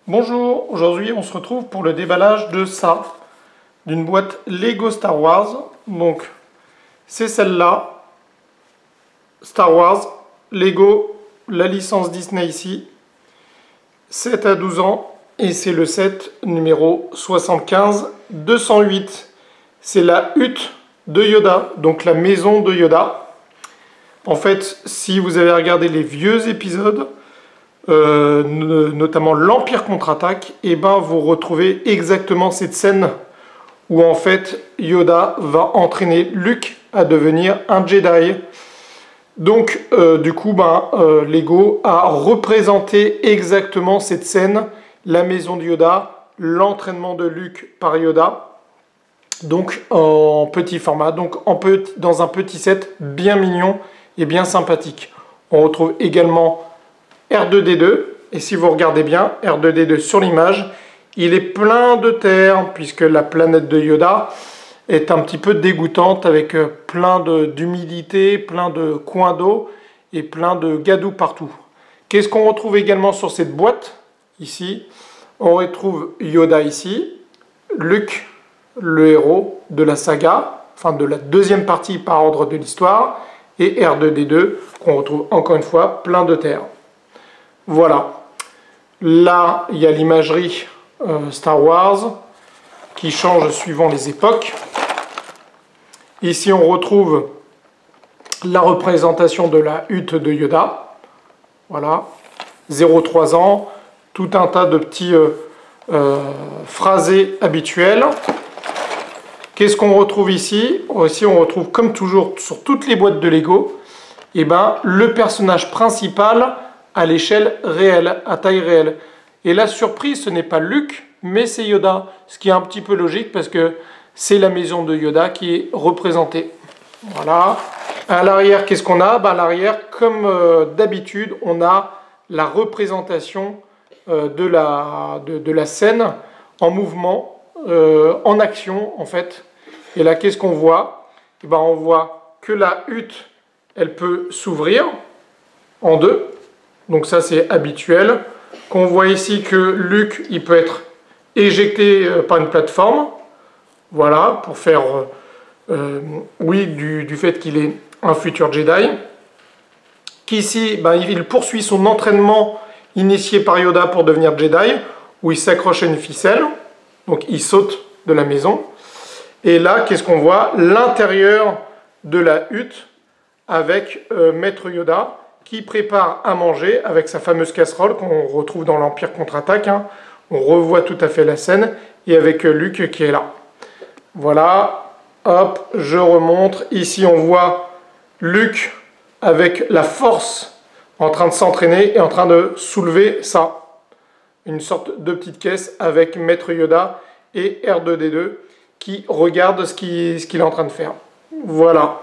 Bonjour, aujourd'hui on se retrouve pour le déballage de ça, d'une boîte Lego Star Wars. Donc c'est celle-là, Star Wars, Lego, la licence Disney ici, 7 à 12 ans, et c'est le set numéro 75-208. C'est la hutte de Yoda, donc la maison de Yoda. En fait, si vous avez regardé les vieux épisodes, notamment l'Empire contre-attaque, et ben vous retrouvez exactement cette scène où en fait Yoda va entraîner Luke à devenir un Jedi. Donc du coup Lego a représenté exactement cette scène, la maison de Yoda, l'entraînement de Luke par Yoda, donc en petit format, donc dans un petit set bien mignon et bien sympathique. On retrouve également R2-D2, et si vous regardez bien, R2-D2 sur l'image, il est plein de terre, puisque la planète de Yoda est un petit peu dégoûtante, avec plein d'humidité, plein de coins d'eau, et plein de gadou partout. Qu'est-ce qu'on retrouve également sur cette boîte, ici? On retrouve Yoda ici, Luke, le héros de la saga, enfin de la deuxième partie par ordre de l'histoire, et R2-D2, qu'on retrouve encore une fois plein de terre. Voilà, là il y a l'imagerie Star Wars qui change suivant les époques. Ici on retrouve la représentation de la hutte de Yoda. Voilà, 0-3 ans, tout un tas de petits phrasés habituels. Qu'est-ce qu'on retrouve ici? Ici on retrouve comme toujours sur toutes les boîtes de Lego, le personnage principal à l'échelle réelle, à taille réelle. Et la surprise, ce n'est pas Luke, mais c'est Yoda, ce qui est un petit peu logique parce que c'est la maison de Yoda qui est représentée. Voilà. À l'arrière, qu'est-ce qu'on a? À l'arrière, comme d'habitude, on a la représentation de la scène en mouvement, en action en fait. Et là, qu'est-ce qu'on voit? On voit que la hutte, elle peut s'ouvrir en deux. Donc ça c'est habituel. Qu'on voit ici que Luke il peut être éjecté par une plateforme. Voilà, pour faire du fait qu'il est un futur Jedi. Qu'ici il poursuit son entraînement initié par Yoda pour devenir Jedi, où il s'accroche à une ficelle. Donc il saute de la maison. Et là, qu'est-ce qu'on voit? L'intérieur de la hutte avec Maître Yoda, qui prépare à manger avec sa fameuse casserole qu'on retrouve dans l'Empire contre-attaque. On revoit tout à fait la scène, et avec Luke qui est là. Voilà, hop, je remonte. Ici, on voit Luke avec la force en train de s'entraîner et en train de soulever ça. Une sorte de petite caisse avec Maître Yoda et R2-D2 qui regarde ce qu'il est en train de faire. Voilà.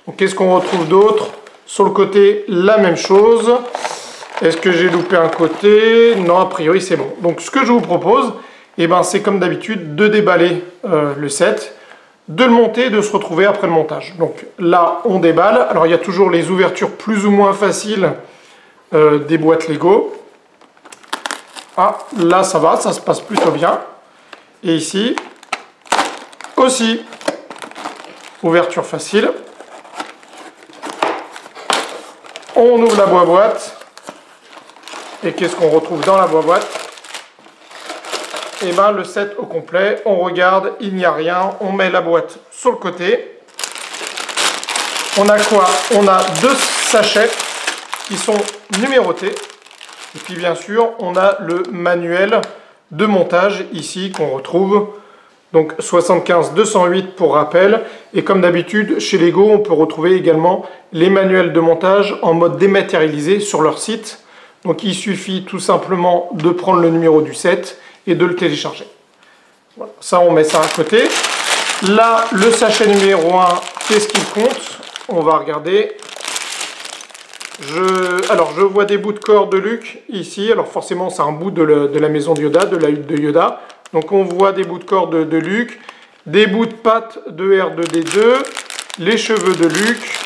Donc, qu'est-ce qu'on retrouve d'autre? Sur le côté, la même chose. Est-ce que j'ai loupé un côté? Non, a priori, c'est bon. Donc, ce que je vous propose, c'est comme d'habitude de déballer le set, de le monter et de se retrouver après le montage. Donc là, on déballe. Alors, il y a toujours les ouvertures plus ou moins faciles des boîtes Lego. Ah, là, ça va, ça se passe plutôt bien. Et ici, aussi, ouverture facile. On ouvre la boîte, et qu'est-ce qu'on retrouve dans la boîte? Le set au complet, on regarde, il n'y a rien, on met la boîte sur le côté. On a quoi? On a deux sachets qui sont numérotés, et puis bien sûr, on a le manuel de montage ici qu'on retrouve. Donc 75-208 pour rappel, et comme d'habitude chez Lego on peut retrouver également les manuels de montage en mode dématérialisé sur leur site. Donc il suffit tout simplement de prendre le numéro du set et de le télécharger. Voilà. Ça on met ça à côté. Là le sachet numéro 1, qu'est-ce qu'il compte? On va regarder. Alors je vois des bouts de corps de Luke ici, alors forcément c'est un bout de la maison de Yoda, de la hutte de Yoda. Donc on voit des bouts de corps de Luke, des bouts de pattes de R2-D2, les cheveux de Luke,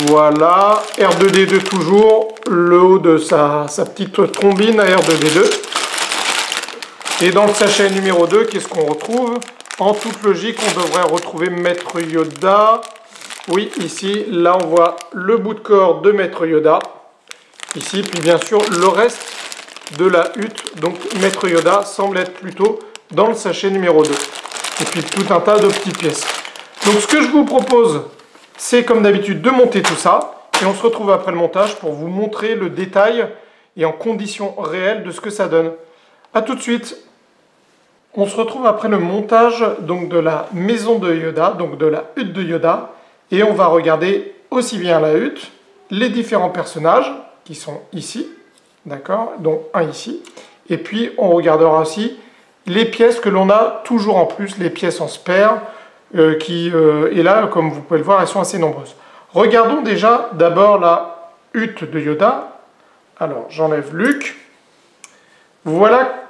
Voilà, R2D2 toujours, le haut de sa petite trombine à R2D2. Et dans le sachet numéro 2, qu'est-ce qu'on retrouve? En toute logique, on devrait retrouver Maître Yoda. Oui, ici, là on voit le bout de corps de Maître Yoda. Ici, puis bien sûr, le reste de la hutte. Donc Maître Yoda semble être plutôt dans le sachet numéro 2. Et puis tout un tas de petites pièces. Donc ce que je vous propose, c'est comme d'habitude de monter tout ça. Et on se retrouve après le montage pour vous montrer le détail et en conditions réelles de ce que ça donne. A tout de suite. On se retrouve après le montage donc, de la maison de Yoda, donc de la hutte de Yoda. Et on va regarder aussi bien la hutte, les différents personnages qui sont ici, d'accord, dont un ici. Et puis on regardera aussi les pièces que l'on a toujours en plus, les pièces en spare, et là, comme vous pouvez le voir, elles sont assez nombreuses. Regardons déjà d'abord la hutte de Yoda. Alors j'enlève Luke. Voilà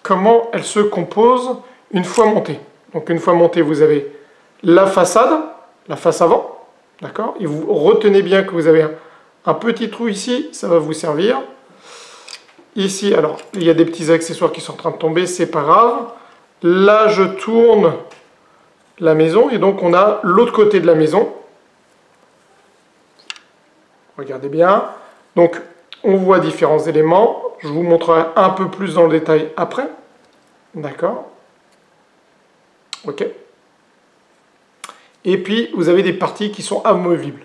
comment elle se compose une fois montée. Donc une fois montée, vous avez la façade, la face avant, d'accord? Et vous retenez bien que vous avez un petit trou ici, ça va vous servir. Ici, alors, il y a des petits accessoires qui sont en train de tomber, c'est pas grave. Là, je tourne la maison, et donc on a l'autre côté de la maison. Regardez bien. Donc, on voit différents éléments. Je vous montrerai un peu plus dans le détail après. D'accord. Ok. Et puis, vous avez des parties qui sont amovibles.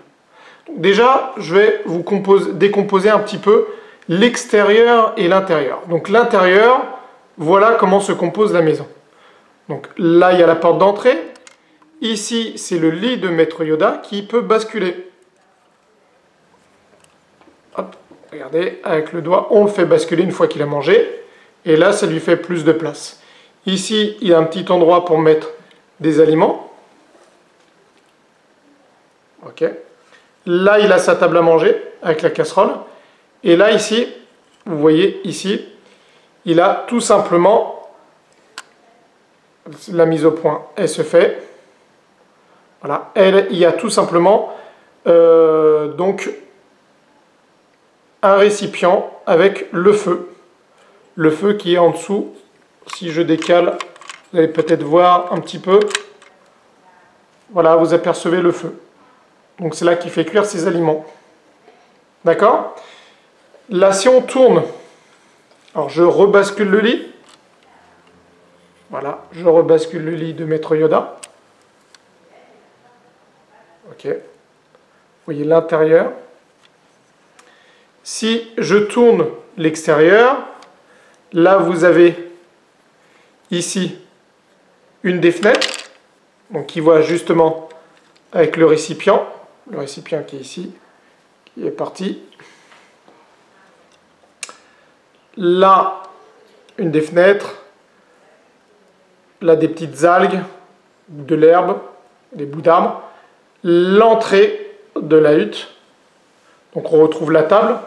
Donc, déjà, je vais vous décomposer un petit peu l'extérieur et l'intérieur. Donc, l'intérieur, voilà comment se compose la maison. Donc, là, il y a la porte d'entrée. Ici, c'est le lit de Maître Yoda qui peut basculer. Hop. Regardez, avec le doigt, on le fait basculer une fois qu'il a mangé. Et là, ça lui fait plus de place. Ici, il y a un petit endroit pour mettre des aliments. Ok. Là, il a sa table à manger avec la casserole. Et là, ici, vous voyez, ici, il a tout simplement la mise au point. Elle se fait. Voilà. Il y a tout simplement donc un récipient avec le feu. Le feu qui est en dessous. Si je décale, vous allez peut-être voir un petit peu. Voilà, vous apercevez le feu. Donc c'est là qu'il fait cuire ses aliments. D'accord? Là, si on tourne, alors je rebascule le lit. Voilà, je rebascule le lit de Maître Yoda. Ok. Vous voyez l'intérieur. Si je tourne l'extérieur, là vous avez ici une des fenêtres, donc qui voit justement avec le récipient qui est ici, qui est parti. Là, une des fenêtres, là des petites algues, de l'herbe, des bouts d'arbres. L'entrée de la hutte, donc on retrouve la table,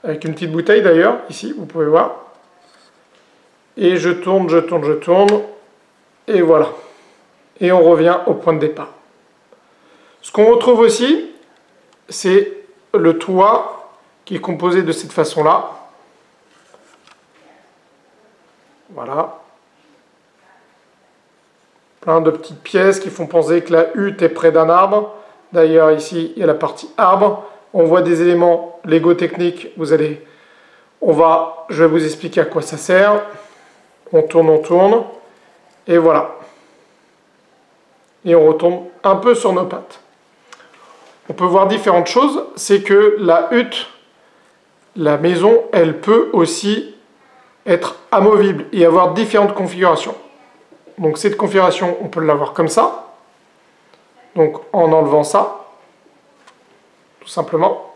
avec une petite bouteille d'ailleurs, ici, vous pouvez voir. Et je tourne, je tourne, je tourne, et voilà. Et on revient au point de départ. Ce qu'on retrouve aussi, c'est le toit qui est composé de cette façon-là. Voilà. Plein de petites pièces qui font penser que la hutte est près d'un arbre. D'ailleurs, ici, il y a la partie arbre. On voit des éléments Lego techniques. Je vais vous expliquer à quoi ça sert. On tourne. Et voilà. Et on retombe un peu sur nos pattes. On peut voir différentes choses. C'est que la hutte, la maison, elle peut aussi être amovible et avoir différentes configurations. Donc cette configuration, on peut l'avoir comme ça. Donc en enlevant ça, tout simplement.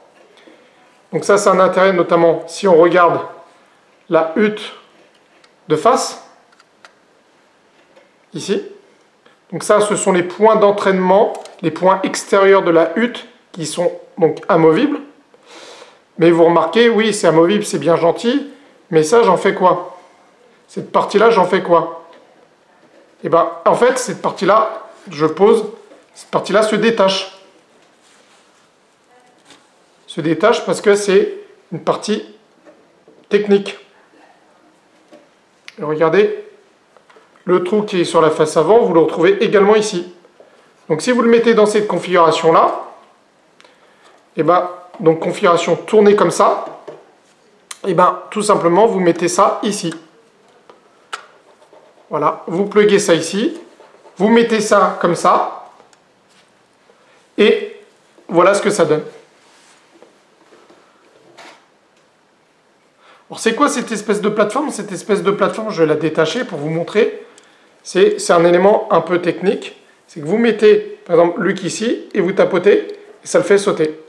Donc ça, c'est un intérêt, notamment si on regarde la hutte de face, ici. Donc ça, ce sont les points d'entraînement, les points extérieurs de la hutte qui sont donc amovibles. Mais vous remarquez, oui, c'est amovible, c'est bien gentil, mais ça, j'en fais quoi? Cette partie-là, j'en fais quoi? Et bien, en fait, cette partie-là, je pose, cette partie-là se détache. se détache parce que c'est une partie technique. Et regardez, le trou qui est sur la face avant, vous le retrouvez également ici. Donc si vous le mettez dans cette configuration-là, et ben, donc configuration tournée comme ça, et ben tout simplement vous mettez ça ici. Voilà, vous pluguez ça ici, vous mettez ça comme ça, et voilà ce que ça donne. Alors c'est quoi cette espèce de plateforme? Cette espèce de plateforme, je vais la détacher pour vous montrer. C'est un élément un peu technique. C'est que vous mettez, par exemple, Luc ici, et vous tapotez, et ça le fait sauter.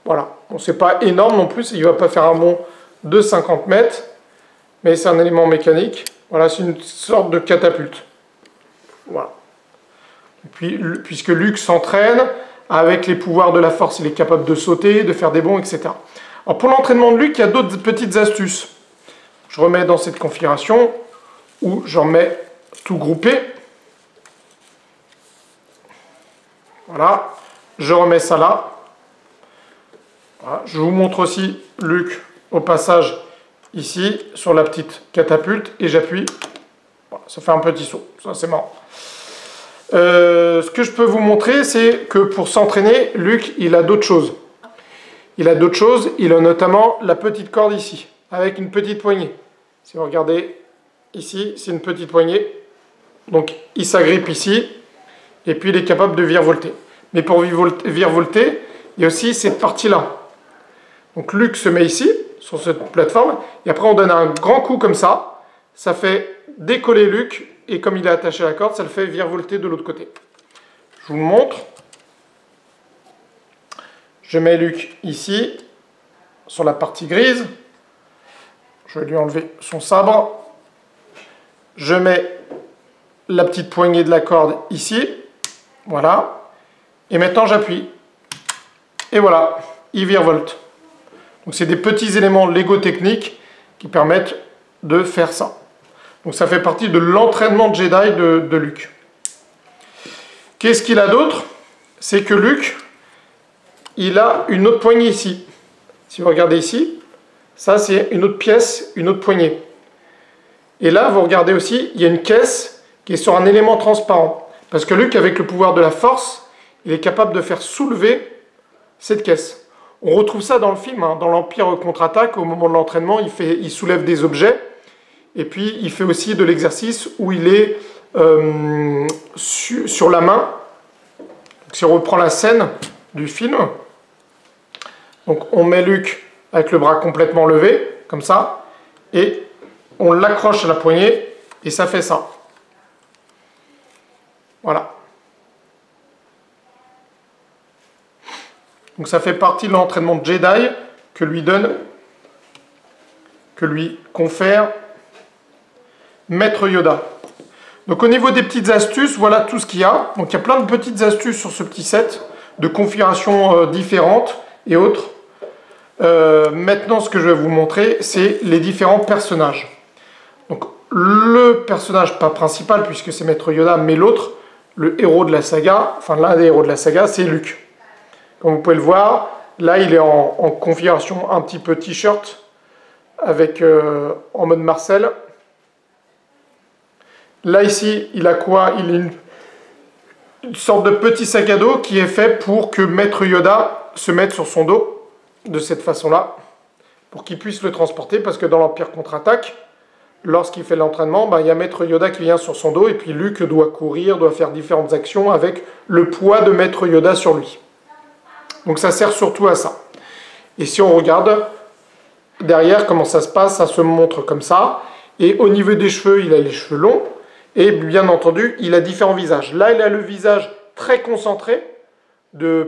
Voilà. Bon, c'est pas énorme non plus, il ne va pas faire un bond de 50 mètres, mais c'est un élément mécanique. Voilà, c'est une sorte de catapulte. Voilà. Et puis, puisque Luc s'entraîne, avec les pouvoirs de la force, il est capable de sauter, de faire des bonds, etc. Alors pour l'entraînement de Luc, il y a d'autres petites astuces. Je remets dans cette configuration, où j'en mets tout groupé. Voilà, je remets ça là. Voilà. Je vous montre aussi Luc au passage ici sur la petite catapulte et j'appuie. Voilà, ça fait un petit saut, ça c'est marrant. Ce que je peux vous montrer, c'est que pour s'entraîner, Luc, il a d'autres choses. Il a d'autres choses, il a notamment la petite corde ici, avec une petite poignée. Si vous regardez ici, c'est une petite poignée. Donc il s'agrippe ici. Et puis il est capable de virevolter. Mais pour virevolter, il y a aussi cette partie-là. Donc Luc se met ici, sur cette plateforme, et après on donne un grand coup comme ça. Ça fait décoller Luc, et comme il est attaché à la corde, ça le fait virevolter de l'autre côté. Je vous montre. Je mets Luc ici, sur la partie grise. Je vais lui enlever son sabre. Je mets la petite poignée de la corde ici. Voilà. Et maintenant, j'appuie. Et voilà, il virevolte. Donc, c'est des petits éléments Lego techniques qui permettent de faire ça. Donc, ça fait partie de l'entraînement de Jedi de Luc. Qu'est-ce qu'il a d'autre? C'est que Luc, il a une autre poignée ici. Si vous regardez ici, ça, c'est une autre pièce, une autre poignée. Et là, vous regardez aussi, il y a une caisse qui est sur un élément transparent. Parce que Luc, avec le pouvoir de la force, il est capable de faire soulever cette caisse. On retrouve ça dans le film, hein, dans l'Empire contre-attaque, au moment de l'entraînement, il soulève des objets, et puis il fait aussi de l'exercice où il est sur la main. Donc, si on reprend la scène du film, donc on met Luc avec le bras complètement levé, comme ça, et on l'accroche à la poignée, et ça fait ça. Voilà. Donc ça fait partie de l'entraînement de Jedi que lui confère Maître Yoda. Donc au niveau des petites astuces, voilà tout ce qu'il y a. Donc il y a plein de petites astuces sur ce petit set, de configurations différentes et autres. Maintenant, ce que je vais vous montrer, c'est les différents personnages. Donc le personnage, pas principal puisque c'est Maître Yoda, mais l'autre, le héros de la saga, enfin l'un des héros de la saga, c'est Luke. Comme vous pouvez le voir, là il est en configuration un petit peu t-shirt, avec en mode Marcel. Là ici, il a quoi? Il a une sorte de petit sac à dos qui est fait pour que Maître Yoda se mette sur son dos, de cette façon-là, pour qu'il puisse le transporter, parce que dans l'Empire contre-attaque, lorsqu'il fait l'entraînement, il y a Maître Yoda qui vient sur son dos, et puis Luke doit courir, doit faire différentes actions avec le poids de Maître Yoda sur lui. Donc ça sert surtout à ça. Et si on regarde derrière comment ça se passe, ça se montre comme ça. Et au niveau des cheveux, il a les cheveux longs. Et bien entendu, il a différents visages. Là, il a le visage très concentré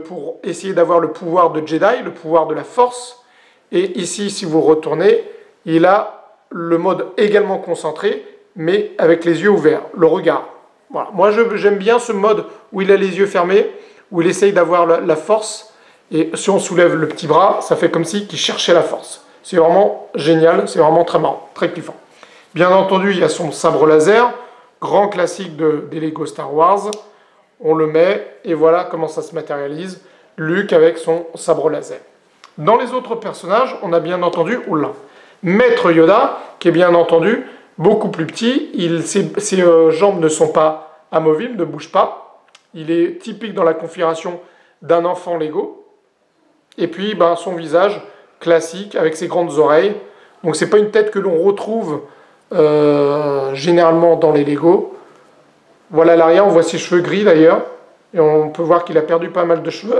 pour essayer d'avoir le pouvoir de Jedi, le pouvoir de la Force. Et ici, si vous retournez, il a le mode également concentré, mais avec les yeux ouverts, le regard. Voilà. Moi, j'aime bien ce mode où il a les yeux fermés, où il essaye d'avoir la force. Et si on soulève le petit bras, ça fait comme si il cherchait la force. C'est vraiment génial, c'est vraiment très marrant, très kiffant. Bien entendu, il y a son sabre laser, grand classique des Lego Star Wars. On le met, et voilà comment ça se matérialise. Luke avec son sabre laser. Dans les autres personnages, on a bien entendu, oula, Maître Yoda, qui est bien entendu beaucoup plus petit. Ses jambes ne sont pas amovibles, ne bougent pas. Il est typique dans la configuration d'un enfant Lego. Et puis son visage classique avec ses grandes oreilles. Donc c'est pas une tête que l'on retrouve généralement dans les Lego. Voilà l'arrière, on voit ses cheveux gris d'ailleurs. Et on peut voir qu'il a perdu pas mal de cheveux.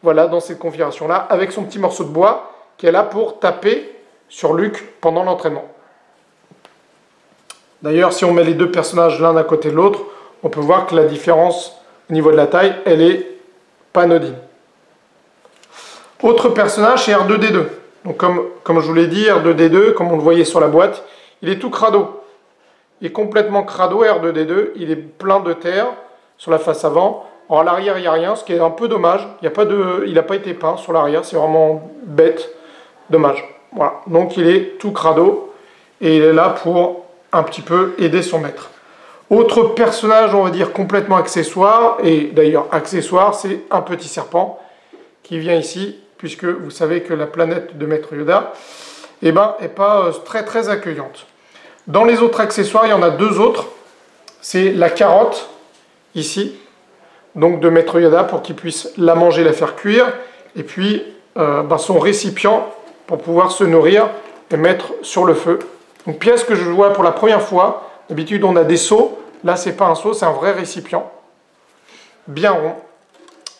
Voilà, dans cette configuration-là, avec son petit morceau de bois qui est là pour taper sur Luke pendant l'entraînement. D'ailleurs, si on met les deux personnages l'un à côté de l'autre, on peut voir que la différence au niveau de la taille, elle est pas anodine. Autre personnage, c'est R2-D2. Donc comme je vous l'ai dit, R2-D2, comme on le voyait sur la boîte, il est tout crado. Il est complètement crado, R2-D2. Il est plein de terre sur la face avant. Alors, à l'arrière, il n'y a rien, ce qui est un peu dommage. Il n'a pas été peint sur l'arrière, c'est vraiment bête. Dommage. Voilà. Donc il est tout crado et il est là pour un petit peu aider son maître. Autre personnage, on va dire, complètement accessoire, et d'ailleurs accessoire, c'est un petit serpent qui vient ici, puisque vous savez que la planète de Maître Yoda n'est pas très accueillante. Dans les autres accessoires, il y en a deux autres. C'est la carotte, ici, donc de Maître Yoda, pour qu'il puisse la manger, la faire cuire, et puis son récipient pour pouvoir se nourrir et mettre sur le feu. Une pièce que je vois pour la première fois. D'habitude, on a des seaux. Là, c'est pas un seau, c'est un vrai récipient, bien rond.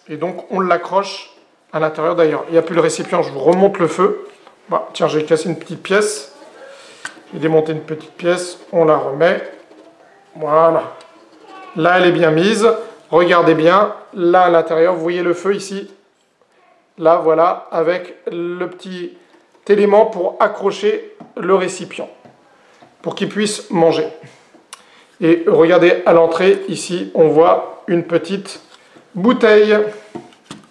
Et donc, on l'accroche à l'intérieur. D'ailleurs, il n'y a plus le récipient, je vous remonte le feu. Bon, tiens, j'ai cassé une petite pièce. J'ai démonté une petite pièce, on la remet. Voilà. Là, elle est bien mise. Regardez bien, là à l'intérieur, vous voyez le feu ici. Là, voilà, avec le petit élément pour accrocher le récipient, pour qu'il puisse manger. Et regardez, à l'entrée, ici, on voit une petite bouteille,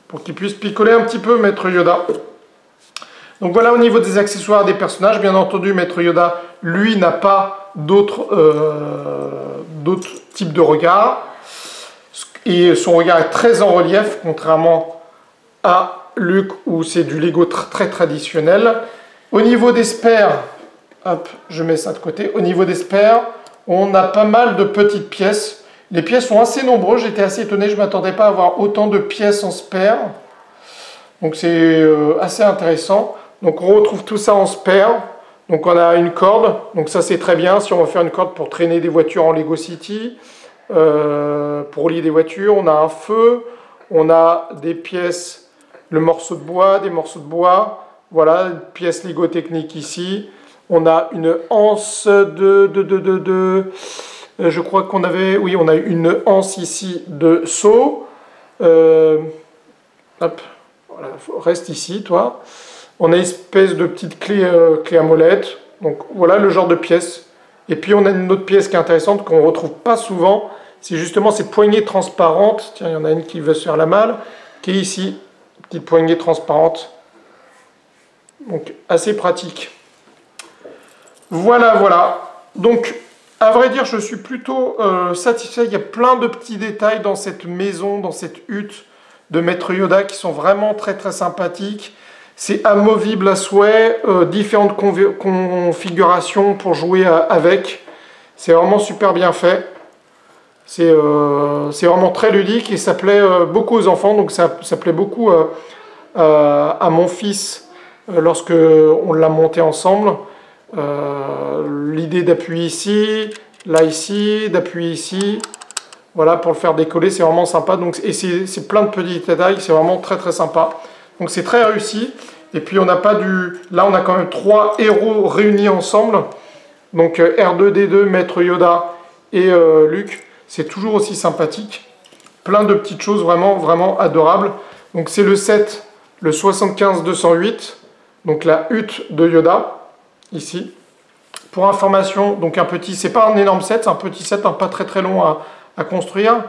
pour qu'il puisse picoler un petit peu, Maître Yoda. Donc voilà au niveau des accessoires des personnages. Bien entendu, Maître Yoda, lui, n'a pas d'autres types de regard. Et son regard est très en relief, contrairement à Luke, où c'est du Lego très traditionnel. Au niveau des spares, hop, je mets ça de côté. Au niveau des spares, on a pas mal de petites pièces. Les pièces sont assez nombreuses. J'étais assez étonné, je ne m'attendais pas à avoir autant de pièces en spare. Donc c'est assez intéressant. Donc on retrouve tout ça en spare. Donc on a une corde. Donc ça c'est très bien si on veut faire une corde pour traîner des voitures en Lego City. Pour lier des voitures. On a un feu. On a des pièces, le morceau de bois, des morceaux de bois. Voilà, une pièce Lego Technique ici. On a une anse je crois qu'on avait... Oui, on a une anse ici de seau. Hop, voilà, reste ici, toi. On a une espèce de petite clé à molette. Donc voilà le genre de pièce. Et puis on a une autre pièce qui est intéressante, qu'on ne retrouve pas souvent. C'est justement ces poignées transparentes. Tiens, il y en a une qui veut se faire la malle, qui est ici. Petite poignée transparente. Donc assez pratique. Voilà, voilà. Donc, à vrai dire, je suis plutôt satisfait. Il y a plein de petits détails dans cette maison, dans cette hutte de Maître Yoda qui sont vraiment très sympathiques. C'est amovible à souhait, différentes configurations pour jouer avec. C'est vraiment super bien fait. C'est vraiment très ludique et ça plaît beaucoup aux enfants. Donc ça plaît beaucoup à mon fils lorsque on l'a monté ensemble. L'idée d'appuyer ici, là ici, d'appuyer ici, voilà, pour le faire décoller, c'est vraiment sympa. Donc, et c'est plein de petits détails, c'est vraiment très sympa. Donc c'est très réussi. Et puis on n'a pas du... Là on a quand même 3 héros réunis ensemble. Donc R2-D2, Maître Yoda et Luke. C'est toujours aussi sympathique. Plein de petites choses vraiment adorables. Donc c'est le set, le 75-208. Donc la hutte de Yoda. Ici. Pour information, donc un petit, c'est pas un énorme set, c'est un petit set, pas très long à construire.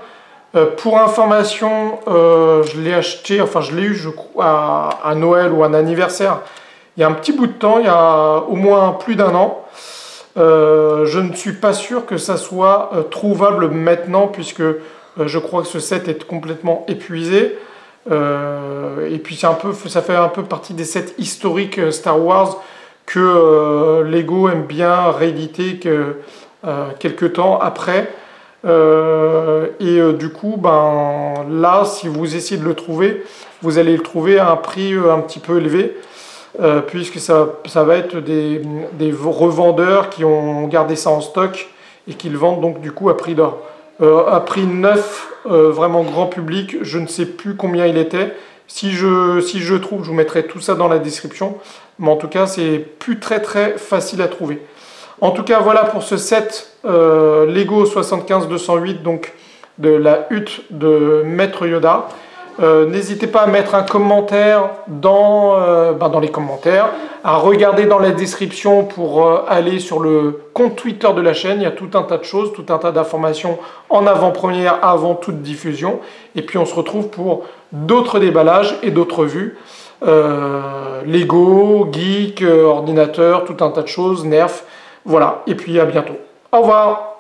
Pour information, je l'ai acheté, enfin je l'ai eu je crois, à Noël ou à un anniversaire il y a un petit bout de temps, il y a au moins plus d'1 an. Je ne suis pas sûr que ça soit trouvable maintenant puisque je crois que ce set est complètement épuisé. Et puis ça fait un peu partie des sets historiques Star Wars que Lego aime bien rééditer quelques temps après. Du coup, là, si vous essayez de le trouver, vous allez le trouver à un prix un petit peu élevé, puisque ça va être des revendeurs qui ont gardé ça en stock et qui le vendent donc du coup à prix d'or. À prix neuf, vraiment grand public, je ne sais plus combien il était. Si je trouve, je vous mettrai tout ça dans la description. Mais en tout cas, c'est plus très facile à trouver. En tout cas, voilà pour ce set Lego 75-208, donc de la hutte de Maître Yoda. N'hésitez pas à mettre un commentaire dans les commentaires, à regarder dans la description pour aller sur le compte Twitter de la chaîne. Il y a tout un tas de choses, tout un tas d'informations en avant-première, avant toute diffusion. Et puis on se retrouve pour d'autres déballages et d'autres vues. Lego, geek, ordinateur, tout un tas de choses, Nerf. Voilà, et puis à bientôt. Au revoir!